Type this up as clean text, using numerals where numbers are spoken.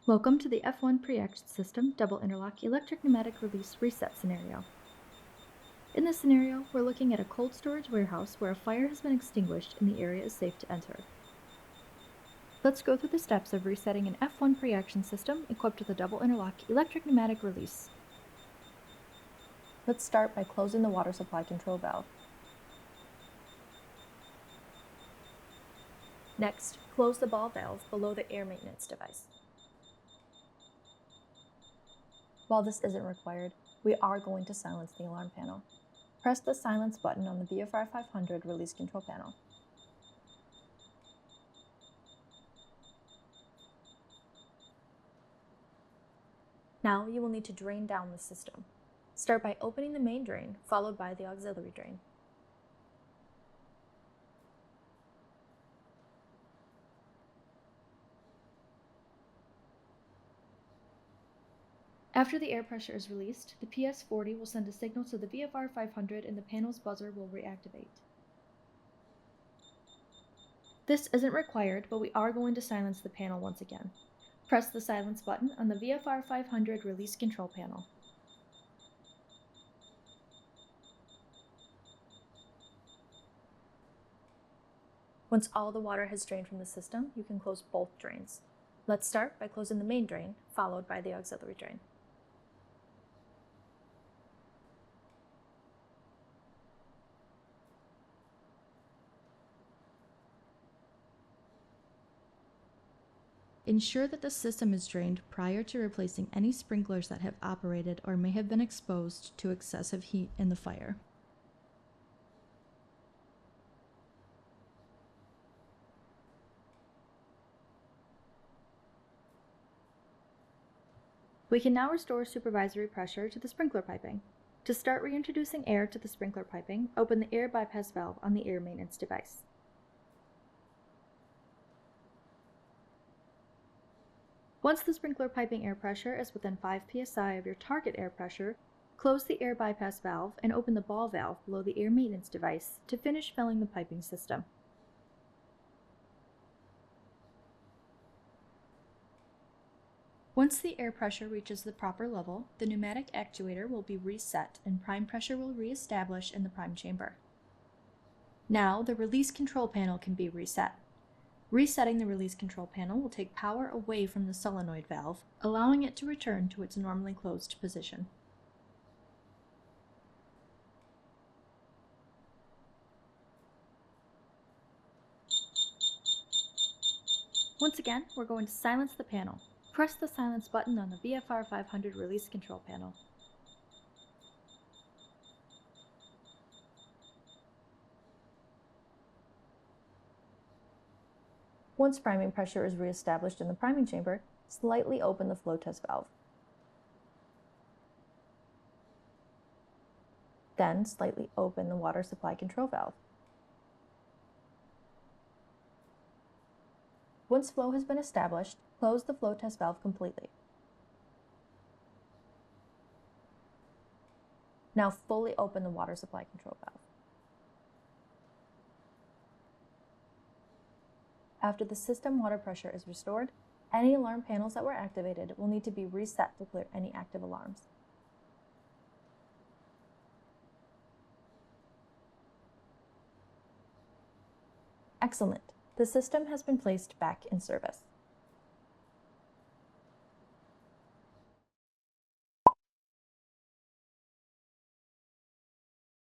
Welcome to the F-1 Preaction System Double-Interlock Electric Pneumatic Release Reset scenario. In this scenario, we're looking at a cold storage warehouse where a fire has been extinguished and the area is safe to enter. Let's go through the steps of resetting an F-1 Preaction System equipped with a double-interlock electric pneumatic release. Let's start by closing the water supply control valve. Next, close the ball valve below the air maintenance device. While this isn't required, we are going to silence the alarm panel. Press the silence button on the VFR 500 release control panel. Now you will need to drain down the system. Start by opening the main drain, followed by the auxiliary drain. After the air pressure is released, the PS40 will send a signal to the VFR 500 and the panel's buzzer will reactivate. This isn't required, but we are going to silence the panel once again. Press the silence button on the VFR 500 release control panel. Once all the water has drained from the system, you can close both drains. Let's start by closing the main drain, followed by the auxiliary drain. Ensure that the system is drained prior to replacing any sprinklers that have operated or may have been exposed to excessive heat in the fire. We can now restore supervisory pressure to the sprinkler piping. To start reintroducing air to the sprinkler piping, open the air bypass valve on the air maintenance device. Once the sprinkler piping air pressure is within 5 psi of your target air pressure, close the air bypass valve and open the ball valve below the air maintenance device to finish filling the piping system. Once the air pressure reaches the proper level, the pneumatic actuator will be reset and prime pressure will reestablish in the prime chamber. Now the release control panel can be reset. Resetting the release control panel will take power away from the solenoid valve, allowing it to return to its normally closed position. Once again, we're going to silence the panel. Press the silence button on the VFR 500 release control panel. Once priming pressure is reestablished in the priming chamber, slightly open the flow test valve. Then slightly open the water supply control valve. Once flow has been established, close the flow test valve completely. Now fully open the water supply control valve. After the system water pressure is restored, any alarm panels that were activated will need to be reset to clear any active alarms. Excellent! The system has been placed back in service.